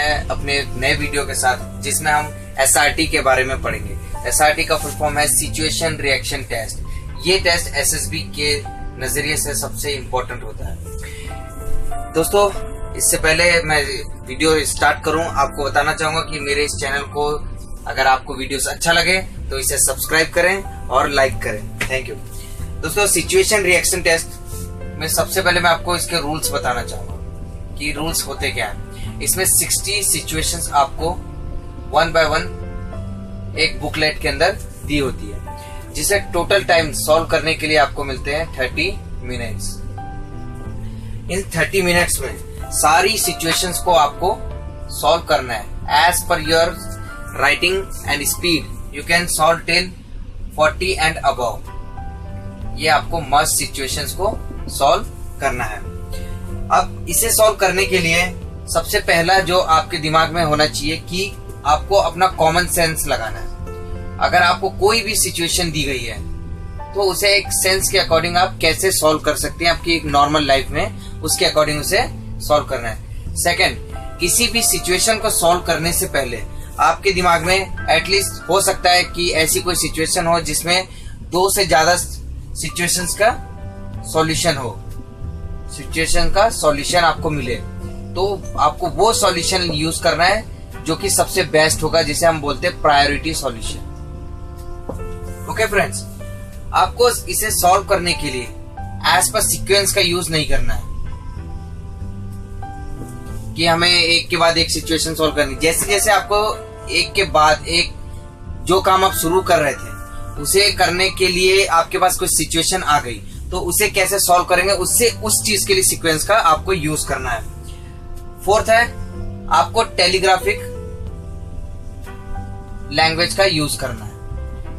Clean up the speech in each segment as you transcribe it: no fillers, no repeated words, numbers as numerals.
हैं अपने नए वीडियो के साथ, जिसमें हम SRT के बारे में पढ़ेंगे। SRT का फुल फॉर्म है सिचुएशन रिएक्शन टेस्ट। ये टेस्ट SSB के नजरिए से सबसे इम्पोर्टेंट होता है। दोस्तों, इससे पहले मैं वीडियो स्टार्ट करूं, आपको बताना चाहूंगा कि मेरे इस चैनल को अगर आपको वीडियोस अच्छा लगे तो इसे सब्सक्राइब करें और लाइक करें। Thank you. दोस्तों, सिचुएशन रिएक्शन टेस्ट में सबसे पहले मैं आपको इसके रूल्स बताना चाहूंगा कि रूल्स होते क्या हैं। इसमें 60 सिचुएशंस आपको 1 बाय 1 एक बुकलेट के अंदर दी होती है, जिसे टोटल टाइम सॉल्व करने के लिए आपको मिलते हैं 30 मिनट्स। इन 30 मिनट्स में सारी सिचुएशंस को आपको सॉल्व करना है। As per your writing and speed you can solve till 40 and above. ये आपको मस्ट सिचुएशंस को सॉल्व करना है। अब इसे सॉल्व करने के लिए सबसे पहला जो आपके दिमाग में होना चाहिए कि आपको अपना कॉमन सेंस लगाना है। अगर आपको कोई भी सिचुएशन दी गई है तो उसे एक सेंस के अकॉर्डिंग आप कैसे सॉल्व कर सकते हैं आपकी एक नॉर्मल लाइफ में, उसके अकॉर्डिंग उसे सॉल्व करना है। सेकंड, किसी भी सिचुएशन को सॉल्व करने से पहले आपके दिमाग में एटलीस्ट हो सकता है कि ऐसी कोई सिचुएशन हो जिसमें 2 से ज्यादा सिचुएशंस का सॉल्यूशन हो, सिचुएशन का सॉल्यूशन आपको मिले, तो आपको वो सॉल्यूशन यूज करना है जो कि सबसे बेस्ट होगा, जिसे हम बोलते हैं प्रायोरिटी सॉल्यूशन। ओके फ्रेंड्स, आपको इसे सॉल्व करने के लिए एज पर सीक्वेंस का यूज नहीं करना है कि हमें एक के बाद एक सिचुएशन सॉल्व करनी। जैसे जैसे आपको एक के बाद एक जो काम आप शुरू कर रहे थे उसे करने के लिए आपके पास कोई सिचुएशन आ गई, तो उसे कैसे सॉल्व करेंगे, उससे उस चीज के लिए सीक्वेंस का आपको यूज करना है। फोर्थ है, आपको टेलीग्राफिक लैंग्वेज का यूज करना है।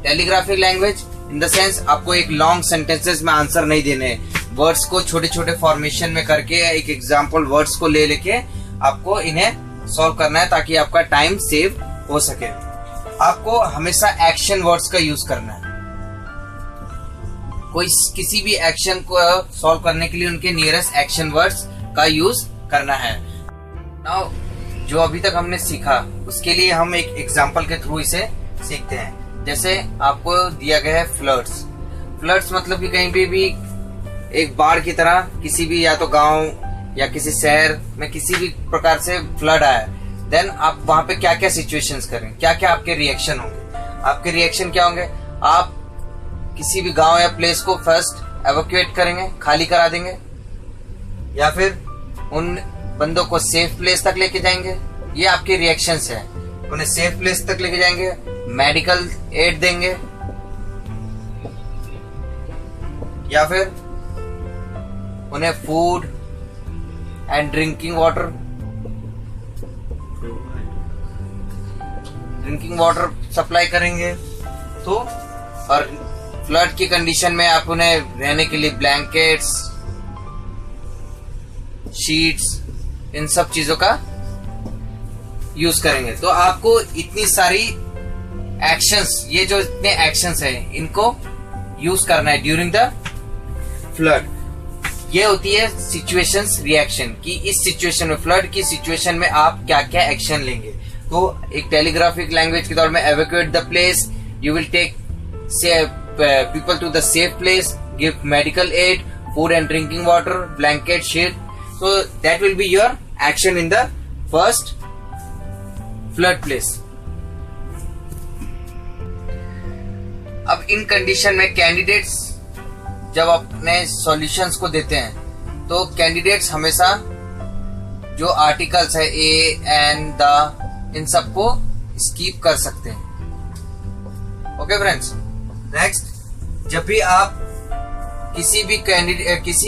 Telegraphic language in the sense आपको एक लॉन्ग सेंटेंसेस में आंसर नहीं देने, वर्ड्स को छोटे छोटे फॉर्मेशन में करके एक एग्जांपल वर्ड्स को ले लेके आपको इन्हें सॉल्व करना है ताकि आपका टाइम सेव हो सके। आपको हमेशा एक्शन वर्ड्स का यूज करना है। कोई किसी भी एक्शन को सॉल्व करने के लिए उनके नियरेस्ट एक्शन वर्ड्स का यूज करना है। नाउ जो अभी तक हमने सीखा उसके लिए हम एक एग्जांपल के थ्रू इसे सीखते हैं। जैसे आपको दिया गया है फ्लड्स। फ्लड्स मतलब कि कहीं पे भी एक बाढ़ की तरह किसी भी या तो गांव या किसी शहर में किसी भी प्रकार से फ्लड आया, देन आप वहां पे क्या क्या सिचुएशंस करें, क्या क्या आपके रिएक्शन होंगे। आपके रिएक्शन क्या होंगे? आप किसी भी गांव या प्लेस को फर्स्ट एवोक्यूएट करेंगे, खाली करा देंगे, या फिर उन बंदों को सेफ प्लेस तक लेके जाएंगे। ये आपके रिएक्शंस हैं। उन्हें सेफ प्लेस तक लेके जाएंगे, मेडिकल एड देंगे, या फिर उन्हें food and drinking water supply करेंगे। तो और फ्लड की कंडीशन में आप उन्हें रहने के लिए ब्लैंकेट्स, शीट्स, इन सब चीजों का यूज करेंगे। तो आपको इतनी सारी एक्शंस, ये जो इतने एक्शंस हैं, इनको यूज करना है ड्यूरिंग द फ्लड। ये होती है सिचुएशंस रिएक्शन की इस सिचुएशन में, फ्लड की सिचुएशन में आप क्या क्या एक्शन लेंगे। तो एक टेलीग्राफिक लैंग्वेज के तौर में evacuate the place, you will take people to the safe place, give medical aid, food and drinking water, blanket, sheet. So that will be your action in the first flood place. अब इन condition में candidates जब अपने solutions को देते हैं तो candidates हमेशा जो आर्टिकल्स है ए एंड द, इन सबको स्किप कर सकते हैं। ओके फ्रेंड्स, नेक्स्ट, जब भी आप किसी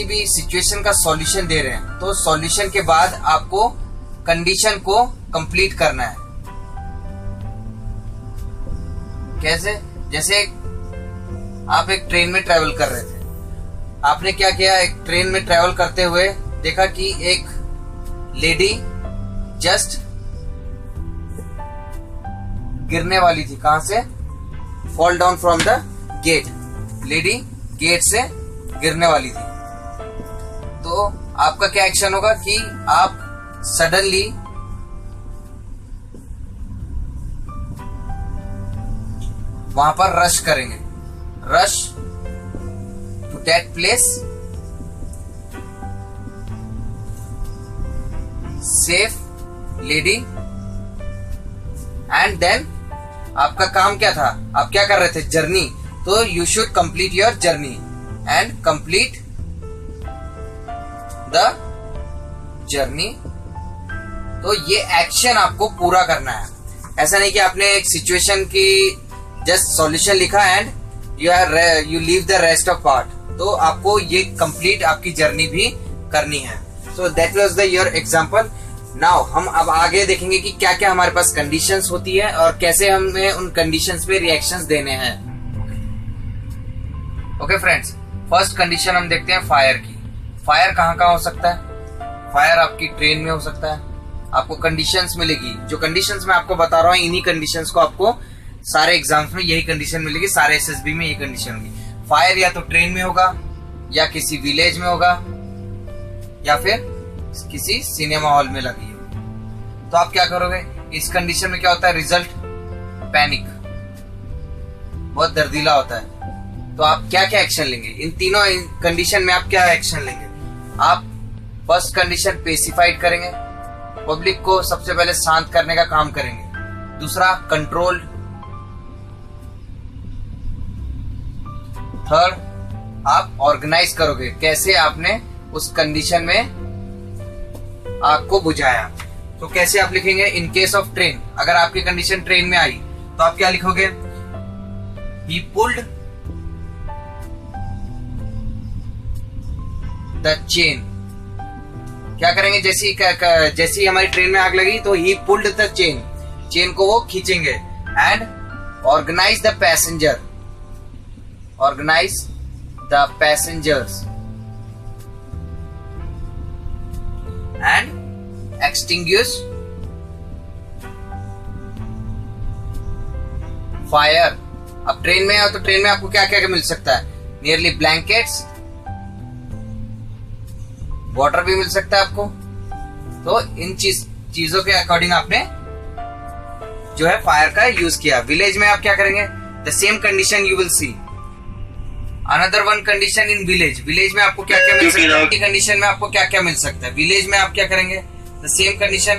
भी सिचुएशन का सॉल्यूशन दे रहे हैं तो सॉल्यूशन के बाद आपको कंडीशन को कंप्लीट करना है। कैसे? जैसे आप एक ट्रेन में ट्रेवल कर रहे थे, आपने क्या किया, एक ट्रेन में ट्रेवल करते हुए देखा कि एक लेडी जस्ट गिरने वाली थी। कहां से? Fall down from the gate. Lady gate से गिरने वाली थी। तो आपका क्या एक्शन होगा कि आप सडनली वहां पर रश करेंगे, rush to that place, safe leading, and then आपका काम क्या था, आप क्या कर रहे थे, जर्नी, तो you should complete your journey and complete the journey. तो ये एक्शन आपको पूरा करना है। ऐसा नहीं कि आपने एक सिचुएशन की जस्ट सॉल्यूशन लिखा and you leave the rest of part, तो आपको ये कंप्लीट आपकी जर्नी भी करनी है। So that was the your example. Now हम अब आगे देखेंगे कि क्या क्या हमारे पास कंडीशंस होती है और कैसे हमें उन कंडीशंस पे रिएक्शंस देने हैं। ओके फ्रेंड्स, फर्स्ट कंडीशन हम देखते हैं फायर की। फायर कहाँ कहाँ हो सकता है? फायर आपकी ट्रेन में हो सकता है। आपको कंडीशंस मिलेगी, जो कंडीशंस मैं आपको बता रहा हूँ, इन्हीं कंडीशंस को आपको सारे एग्जाम्स में यही कंडीशन मिलेगी, सारे एसएसबी में यही कंडीशन होगी। फायर या तो ट्रेन में होगा, या किसी विलेज में होगा, या फिर किसी सिनेमा हॉल में लगी हो। तो आप क्या करोगे इस कंडीशन में? क्या होता है रिजल्ट? पैनिक, बहुत दर्दीला होता है। तो आप क्या क्या एक्शन लेंगे इन तीनों कंडीशन में? आप क्या एक्शन लेंगे? आप फर्स्ट कंडीशन पेसिफाइड करेंगे, पब्लिक को सबसे पहले शांत करने का काम करेंगे। दूसरा कंट्रोल, थर्ड आप ऑर्गेनाइज करोगे, कैसे आपने उस कंडीशन में आपको बुझाया। तो कैसे आप लिखेंगे? इन केस ऑफ ट्रेन, अगर आपकी कंडीशन ट्रेन में आई तो आप क्या लिखोगे? He pulled the chain. क्या करेंगे? जैसी हमारी ट्रेन में आग लगी तो he pulled the chain, chain को वो खींचेंगे। And organise the passenger, organise the passengers, and extinguish fire. अब ट्रेन में हो तो ट्रेन में आपको क्या क्या मिल सकता है? नियरली ब्लैंकेट्स, वाटर भी मिल सकता है आपको। तो इन चीजों के अकॉर्डिंग आपने जो है फायर का यूज किया। विलेज में आप क्या करेंगे? The same condition you will see. Another one condition in village, village में आपको क्या क्या मिल सकता है? कंडीशन में आपको क्या क्या मिल सकता है? विलेज में आप क्या करेंगे? द सेम कंडीशन,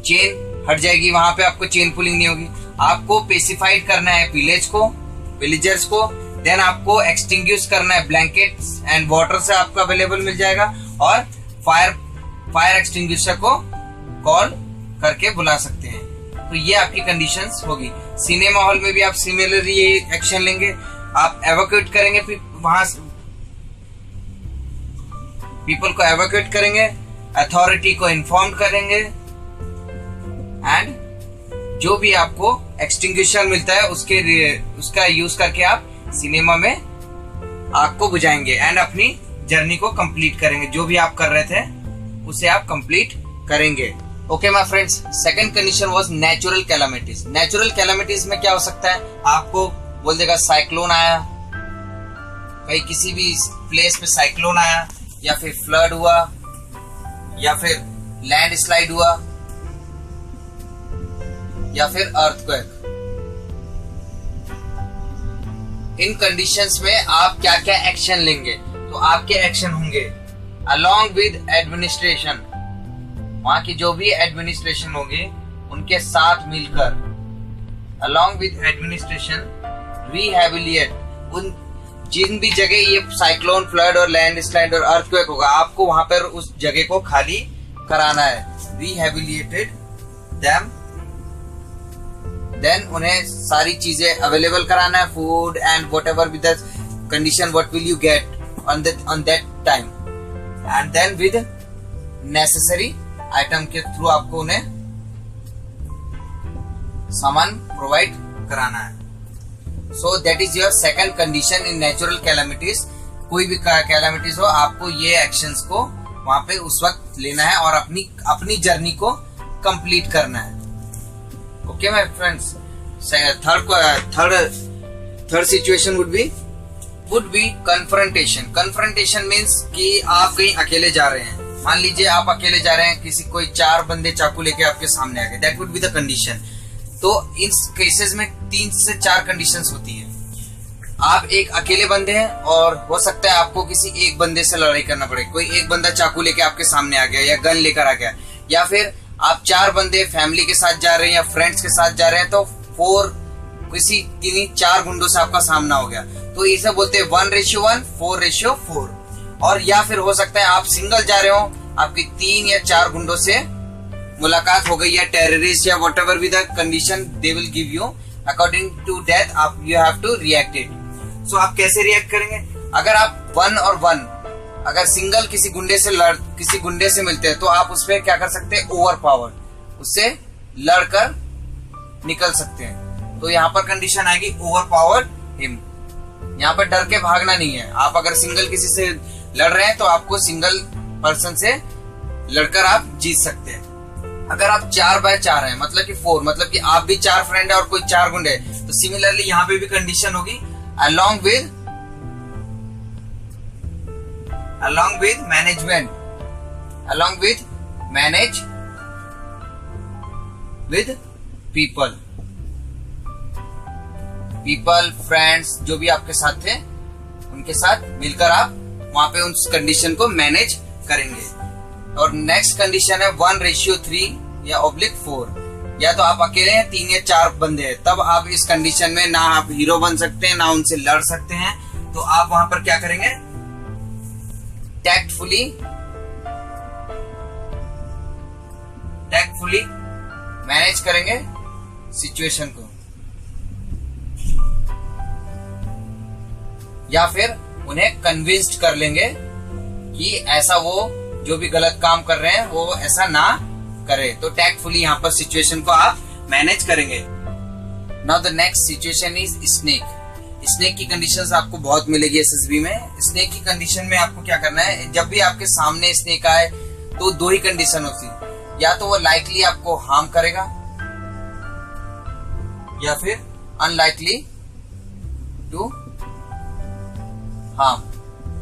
चेन हट जाएगी, वहां पे आपको चेन पुलिंग नहीं होगी। आपको पेसिफाइड करना है विलेज को, विलेजर्स को। देन आपको एक्सटिंग्विश करना है, ब्लैंकेट्स एंड वाटर से आपको अवेलेबल मिल जाएगा। और फायर एक्सटिंग्विशर को कॉल करके बुला सकते हैं। तो ये आपकी कंडीशंस होगी। सिनेमा हॉल में भी आप सिमिलरली ये एक्शन लेंगे, आप एवोक्यूट करेंगे, फिर वहां पीपल को एवोक्यूट करेंगे, अथॉरिटी को इन्फॉर्म करेंगे, एंड जो भी आपको एक्सटिंग्विशर मिलता है उसका यूज करके आप सिनेमा में आग को बुझाएंगे एंड अपनी जर्नी को कंप्लीट करेंगे। जो भी आप कर रहे थे उसे आप कंप्लीट करेंगे। Okay my friends, second condition was natural calamities. Natural calamities में क्या हो सकता है? आपको बोल देगा साइक्लोन आया, कहीं किसी भी प्लेस पे साइक्लोन आया, या फिर फ्लड हुआ, या फिर लैंड स्लाइड हुआ, या फिर अर्थक्वेक। इन कंडीशंस में आप क्या क्या एक्शन लेंगे? तो आपके एक्शन होंगे अलोंग विद एडमिनिस्ट्रेशन, वहां की जो भी एडमिनिस्ट्रेशन होगी उनके साथ मिलकर, अलोंग विद एडमिनिस्ट्रेशन रिहैबिलिएट, उन जिन भी जगह ये साइक्लोन, फ्लड और लैंड स्लाइड और अर्थक्वेक होगा, आपको वहां पर उस जगह को खाली कराना है। रिहैबिलिएटेड देम, देन उन्हें सारी चीजें अवेलेबल कराना है, food and whatever with the condition what will you get on that time, and then with necessary item के थ्रू आपको उन्हें सामान प्रोवाइड कराना है। So that is your second condition in natural calamities. कोई भी कैलामिटीज हो, आपको ये एक्शंस को वहां पे उस वक्त लेना है और अपनी जर्नी को कंप्लीट करना है। Okay my friends, third situation would be confrontation. Confrontation means कि आप कहीं अकेले जा रहे हैं। मान लीजिए आप अकेले जा रहे हैं, कोई 4 बंदे चाकू लेके आपके सामने आ गए, that would be the condition. तो इन केसेस में 3 से 4 कंडीशंस होती है। आप एक अकेले बंदे हैं और हो सकता है आपको किसी एक बंदे से लड़ाई करना पड़े। कोई एक बंदा चाकू लेके आपके सामने आ गया या गन लेकर आ गया, या फिर आप 4 बंदे फैमिली के साथ जा रहे हैं या फ्रेंड्स के साथ जा रहे हैं, तो 4 गुंडों से आपका सामना हो गया। तो इसे बोलते हैं 1:1, 4:4। और या फिर हो सकता है आप सिंगल जा रहे हो, आपकी 3 या 4 गुंडों से मुलाकात हो गई, या टेररिस्ट या whatever be the condition they will give you, according to that आप you have to react it. So आप कैसे रिएक्ट करेंगे? अगर आप 1 और 1 अगर सिंगल किसी गुंडे से मिलते हैं तो आप उस पर क्या कर सकते हैं? ओवर पावर, उससे लड़कर निकल सकते हैं। तो यहाँ पर कंडीशन आएगी ओवर पावर हिम। यहाँ पर डर के भागना नहीं है। आप अगर सिंगल किसी से लड़ रहे हैं तो आपको सिंगल पर्सन से लड़कर आप जीत सकते हैं। अगर आप 4x4 हैं, मतलब कि 4, मतलब कि आप भी 4 फ्रेंड है और कोई 4 गुंडे है, तो सिमिलरली यहाँ पे भी कंडीशन होगी along with management, along with manage with people, friends जो भी आपके साथ थे उनके साथ मिलकर आप वहां पे उस कंडीशन को मैनेज करेंगे। और नेक्स्ट कंडीशन है 1:3 या /4। या तो आप अकेले हैं, 3 या 4 बंदे हैं, तब आप इस कंडीशन में ना आप हीरो बन सकते हैं ना उनसे लड़ सकते हैं। तो आप वहां पर क्या करेंगे? टैक्टफुली मैनेज करेंगे सिचुएशन को, या फिर उन्हें कन्विंस्ड कर लेंगे कि ऐसा वो जो भी गलत काम कर रहे हैं वो ऐसा ना करे। तो टैक्टफुली यहाँ पर सिचुएशन को आप मैनेज करेंगे। Now the next situation is snake. Snake की कंडीशंस आपको बहुत मिलेगी एसएसबी में। स्नेक की कंडीशन में आपको क्या करना है? जब भी आपके सामने स्नेक आए तो 2 ही कंडीशन होती है, या तो वो लाइकली आपको हार्म करेगा या फिर अनलाइकली टू हार्म।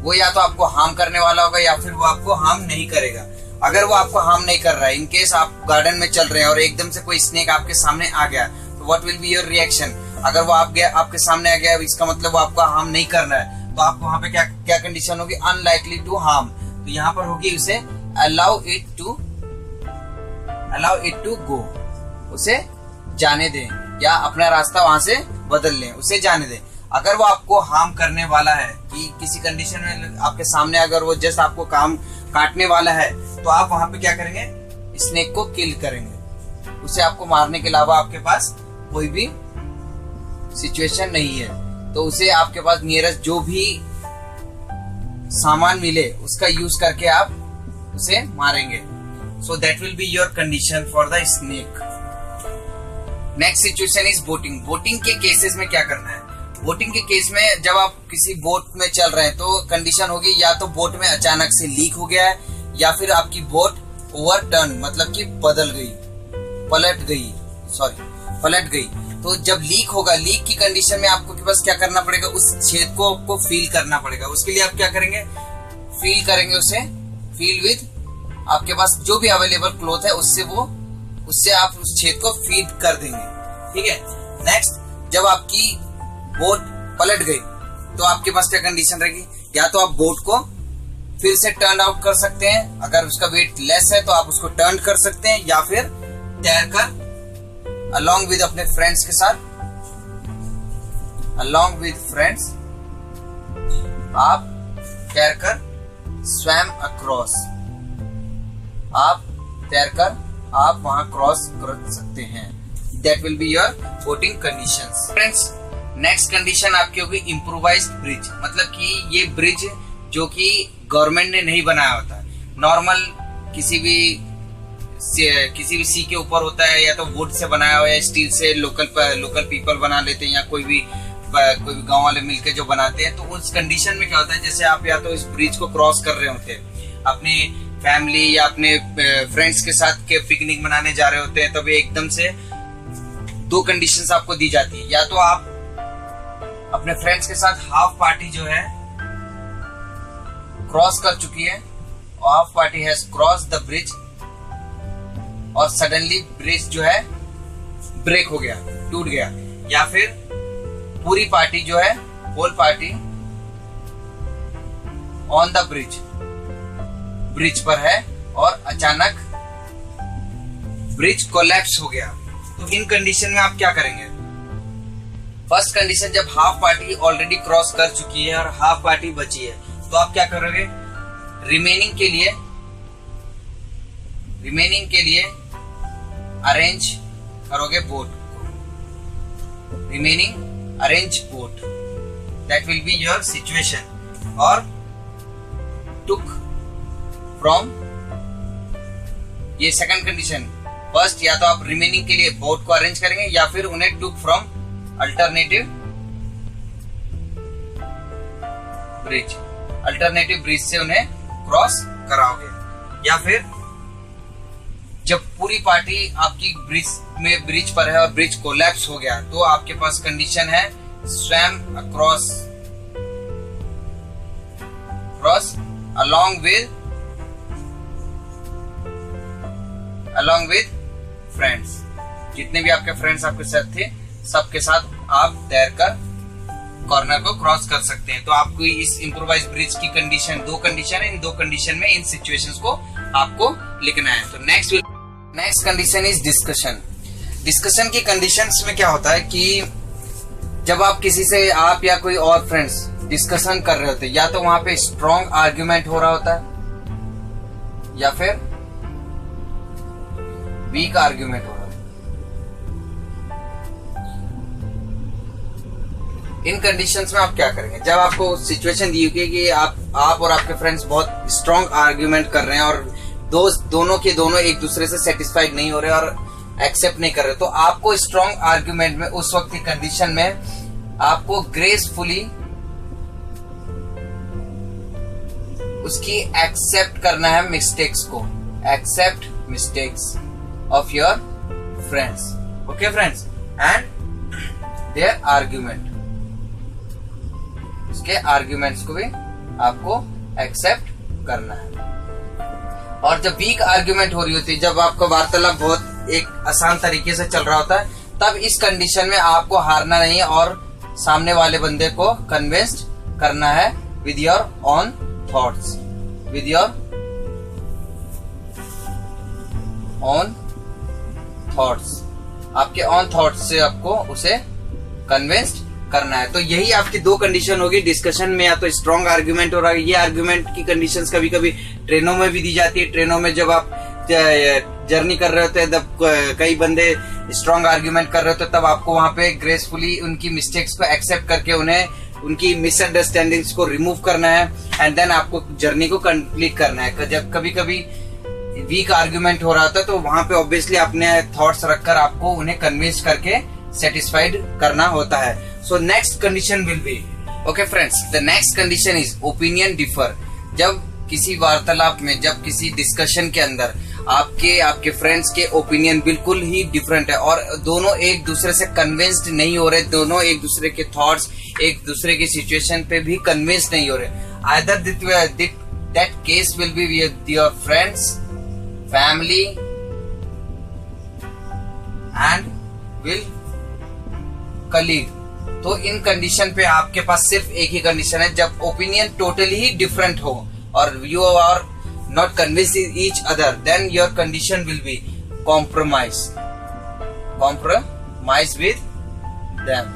वो या तो आपको हार्म करने वाला होगा या फिर वो आपको हार्म नहीं करेगा। अगर वो आपको हार्म नहीं कर रहा है, इनकेस आप गार्डन में चल रहे हैं और एकदम से कोई स्नेक आपके सामने आ गया, तो what will be your reaction? अगर वो आपके सामने आ गया, इसका मतलब वो आपको हार्म नहीं करना है, तो आपको वहां पे क्या कंडीशन होगी? Unlikely to harm. तो यहाँ पर होगी उसे अलाउ इट टू गो, उसे जाने दें, या अपना रास्ता वहां से बदल लें, उसे जाने दें। अगर वो आपको हार्म करने वाला है कि किसी कंडीशन में आपके सामने अगर वो जस्ट आपको काटने वाला है, तो आप वहां पे क्या करेंगे? स्नेक को किल करेंगे। उसे आपको मारने के अलावा आपके पास कोई भी सिचुएशन नहीं है, तो उसे आपके पास नियरेस्ट जो भी सामान मिले उसका यूज करके आप उसे मारेंगे। So that will be your condition for the snake. Next situation is boating. Boating के केसेस में क्या करना है? बोटिंग के केस में जब आप किसी बोट में चल रहे हैं तो कंडीशन होगी या तो बोट में अचानक से लीक हो गया है, या फिर आपकी बोट ओवरटर्न, मतलब कि पलट गई। तो जब लीक होगा, लीक की कंडीशन में आपको के पास क्या करना पड़ेगा? उस छेद को आपको फील करना पड़ेगा। उसके लिए आप क्या करेंगे? फील करेंगे उसे, फील विद आपके पास जो भी अवेलेबल क्लॉथ है उससे आप उस छेद को फीड कर देंगे। ठीक है। नेक्स्ट, जब आपकी बोट पलट गई तो आपके पास क्या कंडीशन रहेगी? या तो आप बोट को फिर से टर्न आउट कर सकते हैं, अगर उसका वेट लेस है तो आप उसको टर्न कर सकते हैं, या फिर तैरकर along with अपने फ्रेंड्स के साथ, along with friends आप तैरकर swam across, आप तैरकर आप वहां क्रॉस कर सकते हैं। That will be your boating conditions. Friends, next condition आपकी होगी इम्प्रोवाइज्ड ब्रिज। मतलब कि ये ब्रिज जो कि गवर्नमेंट ने नहीं बनाया होता, नॉर्मल किसी भी सी के ऊपर होता है, या तो वुड से बनाया हुआ है, स्टील से लोकल पीपल बना लेते हैं, या कोई भी गांव वाले मिलके जो बनाते हैं। तो उस कंडीशन में क्या होता है, जैसे आप या तो इस ब्रिज को क्रॉस कर रहे होते हैं, अपनी फैमिली या अपने फ्रेंड्स के साथ के पिकनिक मनाने जा रहे होते हैं, तब एकदम से 2 कंडीशंस आपको दी जाती है। या तो आप अपने फ्रेंड्स के साथ हाफ पार्टी जो है क्रॉस कर चुकी है, और half party has cross the bridge, और सडनली ब्रिज जो है ब्रेक हो गया, टूट गया, या फिर पूरी पार्टी जो है, whole party on the bridge पर है और अचानक ब्रिज कोलैप्स हो गया, तो इन कंडीशन में आप क्या करेंगे? फर्स्ट कंडीशन, जब हाफ पार्टी ऑलरेडी क्रॉस कर चुकी है और हाफ पार्टी बची है, तो आप क्या करोगे? रिमेनिंग के लिए अरेंज करोगे बोट को, remaining arrange boat, that will be your situation. और टुक फ्रॉम, ये सेकंड कंडीशन। फर्स्ट, या तो आप रिमेनिंग के लिए बोट को अरेंज करेंगे या फिर उन्हें टुक फ्रॉम अल्टरनेटिव ब्रिज से उन्हें क्रॉस कराओगे, या फिर जब पूरी पार्टी आपकी ब्रिज पर है और ब्रिज कोलैप्स हो गया, तो आपके पास कंडीशन है swum across along with friends. जितने भी आपके फ्रेंड्स आपके साथ थे, सबके साथ आप तैरकर कॉर्नर को क्रॉस कर सकते हैं। तो आपको इस इम्प्रोवाइज ब्रिज की कंडीशन, दो कंडीशन है, इन दो कंडीशन में इन सिचुएशंस को आपको लिखना है। तो नेक्स्ट कंडीशन इज डिस्कशन की कंडीशंस में क्या होता है कि जब आप किसी से, आप या कोई और फ्रेंड्स डिस्कशन कर रहे होते हैं, या तो वहां पे स्ट्रॉन्ग आर्ग्यूमेंट हो रहा होता है या फिर वीक आर्ग्यूमेंट हो रहा है। इन कंडीशंस में आप क्या करेंगे? जब आपको सिचुएशन दी होगी कि आप और आपके फ्रेंड्स बहुत स्ट्रॉन्ग आर्ग्यूमेंट कर रहे हैं और दोनों एक दूसरे से सेटिस्फाइड नहीं हो रहे और एक्सेप्ट नहीं कर रहे, तो आपको स्ट्रॉन्ग आर्ग्यूमेंट में उस वक्त की कंडीशन में आपको ग्रेसफुली उसकी एक्सेप्ट करना है मिस्टेक्स को, accept mistakes of your friends, okay friends, and their argument, उसके आर्ग्यूमेंट्स को भी आपको एक्सेप्ट करना है। और जब वीक आर्ग्यूमेंट हो रही होती है, जब आपका वार्तालाप बहुत एक आसान तरीके से चल रहा होता है, तब इस कंडीशन में आपको हारना नहीं है और सामने वाले बंदे को कन्विंस्ड करना है with your own thoughts, with your own thoughts, आपके ऑन थॉट्स से आपको उसे कन्विंस्ड करना है। तो यही आपकी दो कंडीशन होगी डिस्कशन में, या तो स्ट्रॉन्ग आर्ग्यूमेंट हो रहा है। ये आर्ग्यूमेंट की कंडीशंस कभी कभी ट्रेनों में भी दी जाती है। ट्रेनों में जब आप जर्नी कर रहे होते हैं, तब कई बंदे स्ट्रॉन्ग आर्ग्यूमेंट कर रहे होते हैं, तब आपको वहां पे ग्रेसफुली उनकी मिस्टेक्स को एक्सेप्ट करके उन्हें उनकी मिसअंडरस्टैंडिंग्स को रिमूव करना है एंड देन आपको जर्नी को कंप्लीट करना है। जब कभी कभी वीक आर्ग्यूमेंट हो रहा होता है, तो वहां पे ऑब्वियसली अपने थॉट्स रखकर आपको उन्हें कन्विंस करके सेटिस्फाइड करना होता है। So next condition will be, okay friends, the next condition is opinion differ. जब किसी वार्तालाप में, जब किसी डिस्कशन के अंदर आपके फ्रेंड्स के ओपिनियन बिल्कुल ही डिफरेंट है और दोनों एक दूसरे से कन्विंस्ड नहीं हो रहे, दोनों एक दूसरे के थॉट्स, एक दूसरे की सिचुएशन पे भी कन्विंस्ड नहीं हो रहे, either that case will be with your friends, family and will colleague. तो इन कंडीशन पे आपके पास सिर्फ एक ही कंडीशन है, जब ओपिनियन टोटली ही डिफरेंट हो और you are not convince each other, then your condition will be compromise with them।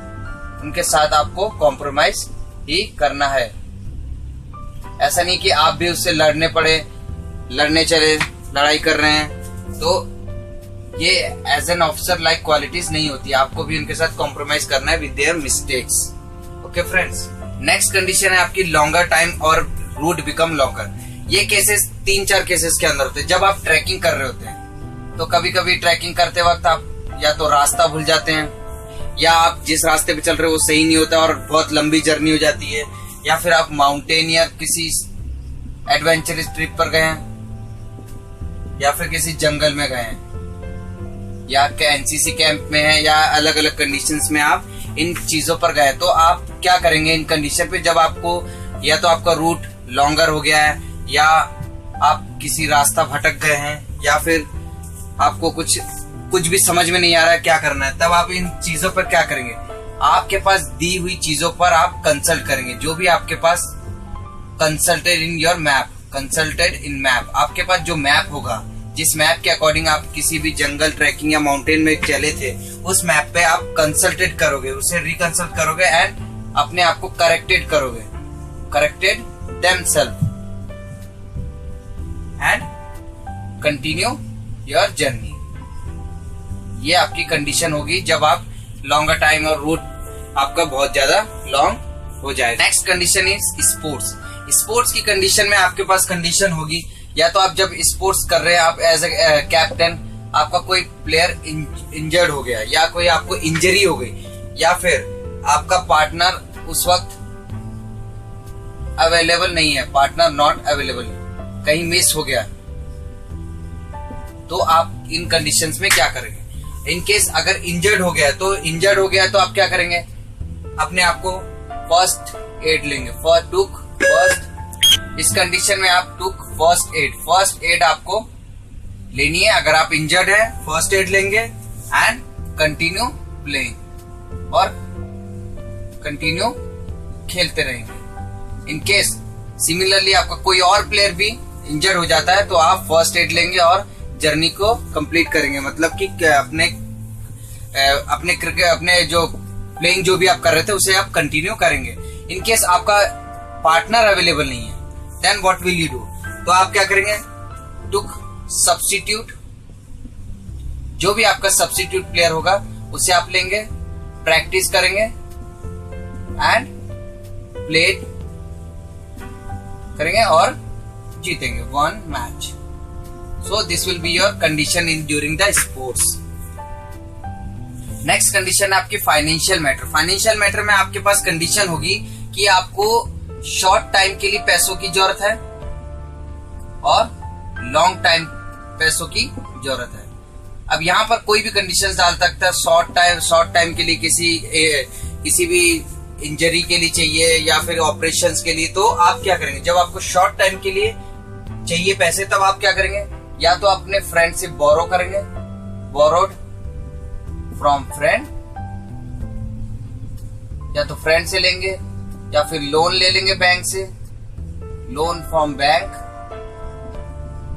उनके साथ आपको compromise ही करना है। ऐसा नहीं कि आप भी उससे लड़ने चले, लड़ाई कर रहे हैं, तो ये as an officer like qualities नहीं होती। आपको भी उनके साथ कॉम्प्रोमाइज करना है with their mistakes, okay friends. Next condition है आपकी लॉन्गर टाइम और रूट बिकम लॉन्गर। ये केसेस 3-4 केसेस के अंदर होते हैं। जब आप ट्रैकिंग कर रहे होते हैं, तो कभी कभी ट्रैकिंग करते वक्त आप या तो रास्ता भूल जाते हैं, या आप जिस रास्ते पे चल रहे हो वो सही नहीं होता और बहुत लंबी जर्नी हो जाती है, या फिर आप माउंटेन या किसी एडवेंचरस ट्रिप पर गए हैं, या फिर किसी जंगल में गए हैं, या एनसीसी कैंप में है, या अलग अलग कंडीशंस में आप इन चीजों पर गए। तो आप क्या करेंगे इन कंडीशन पे, जब आपको या तो आपका रूट लॉन्गर हो गया है, या आप किसी रास्ता भटक गए हैं, या फिर आपको कुछ कुछ भी समझ में नहीं आ रहा है क्या करना है, तब आप इन चीजों पर क्या करेंगे, आपके पास दी हुई चीजों पर आप कंसल्ट करेंगे। जो भी आपके पास consulted in your map, consulted in map, आपके पास जो मैप होगा, जिस मैप के अकॉर्डिंग आप किसी भी जंगल ट्रैकिंग या माउंटेन में चले थे, उस मैप पे आप कंसल्टेड करोगे, उसे रिकंसल्ट करोगे एंड अपने आप को करेक्टेड करोगे, corrected themselves and continue your journey. ये आपकी कंडीशन होगी जब आप लॉन्गर टाइम और रूट आपका बहुत ज्यादा लॉन्ग हो जाए। Next condition is sports. Sports की कंडीशन में आपके पास कंडीशन होगी, या तो आप जब स्पोर्ट्स कर रहे हैं, आप एज ए कैप्टन, आपका कोई प्लेयर इंजर्ड हो गया या कोई आपको इंजरी हो गई, या फिर आपका पार्टनर उस वक्त अवेलेबल नहीं है, पार्टनर नॉट अवेलेबल, कहीं मिस हो गया, तो आप इन कंडीशंस में क्या करेंगे। इन केस अगर इंजर्ड हो गया तो आप क्या करेंगे, अपने आप को फर्स्ट एड लेंगे, इस कंडीशन में आप टुक फर्स्ट एड आपको लेनी है। अगर आप इंजर्ड है फर्स्ट एड लेंगे एंड कंटिन्यू प्लेइंग और कंटिन्यू खेलते रहेंगे। इन केस सिमिलरली आपका कोई और प्लेयर भी इंजर्ड हो जाता है तो आप फर्स्ट एड लेंगे और जर्नी को कंप्लीट करेंगे, मतलब कि अपने जो प्लेइंग जो भी आप कर रहे थे उसे आप कंटिन्यू करेंगे। इन केस आपका पार्टनर अवेलेबल नहीं है, then what will you do, तो आप क्या करेंगे, टुक सब्स्टिट्यूट, जो भी आपका सब्स्टिट्यूट प्लेयर होगा उसे आप लेंगे, प्रैक्टिस करेंगे एंड प्ले करेंगे और जीतेंगे one match. So this will be your condition in during the sports. Next condition है आपकी फाइनेंशियल मैटर। फाइनेंशियल मैटर में आपके पास कंडीशन होगी कि आपको शॉर्ट टाइम के लिए पैसों की जरूरत है और लॉन्ग टाइम पैसों की जरूरत है। अब यहाँ पर कोई भी कंडीशन डाल सकता है, शॉर्ट टाइम के लिए किसी भी इंजरी के लिए चाहिए या फिर ऑपरेशंस के लिए, तो आप क्या करेंगे, जब आपको शॉर्ट टाइम के लिए चाहिए पैसे तब आप क्या करेंगे, या तो अपने फ्रेंड से बोरो करेंगे, बोरोड फ्रॉम फ्रेंड, या तो फ्रेंड से लेंगे या फिर लोन ले लेंगे बैंक से, loan from bank,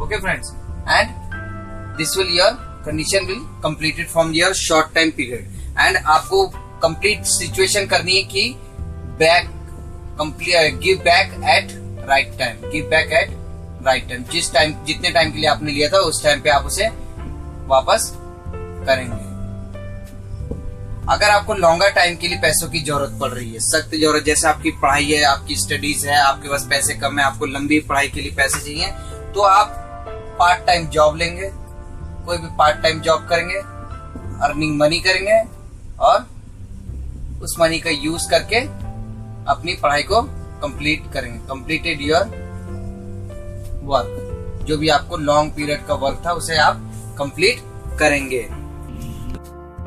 okay friends, and this will your condition will completed from your short time period. And आपको कंप्लीट सिचुएशन करनी है कि give back at right time, give back at right time, जितने time के लिए आपने लिया था उस टाइम पे आप उसे वापस करेंगे। अगर आपको लॉन्गर टाइम के लिए पैसों की जरूरत पड़ रही है, सख्त जरूरत, जैसे आपकी पढ़ाई है, आपकी स्टडीज है, आपके पास पैसे कम है, आपको लंबी पढ़ाई के लिए पैसे चाहिए, तो आप पार्ट टाइम जॉब लेंगे, कोई भी पार्ट टाइम जॉब करेंगे, अर्निंग मनी करेंगे और उस मनी का यूज करके अपनी पढ़ाई को कंप्लीट करेंगे। कंप्लीटेड योर वर्क, जो भी आपको लॉन्ग पीरियड का वर्क था उसे आप कंप्लीट करेंगे।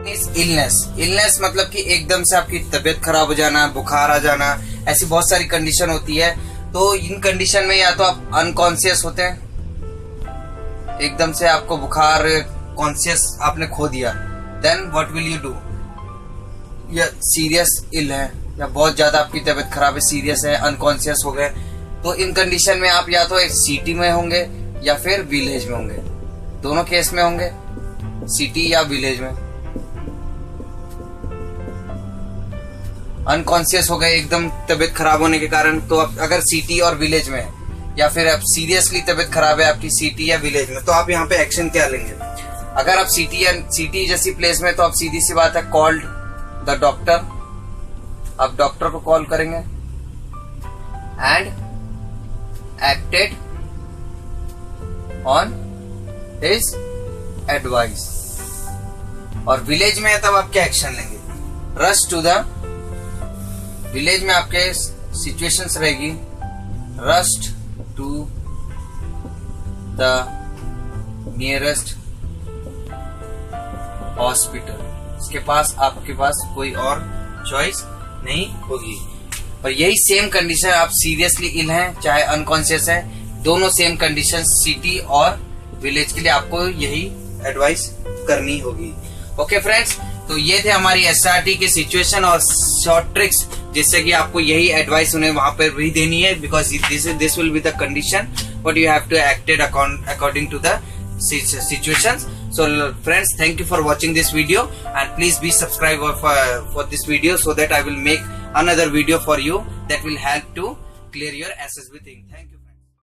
इलनेस मतलब कि एकदम से आपकी तबीयत खराब हो जाना, बुखार आ जाना, ऐसी बहुत सारी कंडीशन होती है। तो इन कंडीशन में या तो आप अनकॉन्शियस होते हैं, एकदम से आपको बुखार, कॉन्शियस आपने खो दिया, then what will you do, या सीरियस इल है या बहुत ज्यादा आपकी तबीयत खराब है, सीरियस है, अनकॉन्शियस हो गए, तो इन कंडीशन में आप या तो एक सिटी में होंगे या फिर विलेज में होंगे, दोनों केस में होंगे, सिटी या विलेज में। अनकॉन्शियस हो गए एकदम तबीयत खराब होने के कारण, तो आप अगर सिटी और विलेज में, या फिर आप सीरियसली तबीयत खराब है आपकी सिटी या विलेज में, तो आप यहाँ पे एक्शन क्या लेंगे। अगर आप सिटी जैसी प्लेस में, तो आप सीधी सी बात है, कॉल्ड द डॉक्टर, आप डॉक्टर को कॉल करेंगे and acted on his advice. और विलेज में है तब आप क्या एक्शन लेंगे, रश टू द विलेज में आपके सिचुएशंस रहेगी, rush to the nearest hospital. इसके पास आपके पास कोई और चॉइस नहीं होगी। और यही सेम कंडीशन, आप सीरियसली इल हैं चाहे अनकॉन्शियस है, दोनों सेम कंडीशन सिटी और विलेज के लिए आपको यही एडवाइस करनी होगी। ओके फ्रेंड्स, तो ये थे हमारी एसआरटी के सिचुएशन और शॉर्ट ट्रिक्स, जिससे कि आपको यही एडवाइस उन्हें वहां पर भी देनी है, because this will be the condition but you have to acted according to the situations. So friends, thank you for watching this video and please be subscriber for this video so that I will make another video for you that will help to clear your SSB thing. Thank you.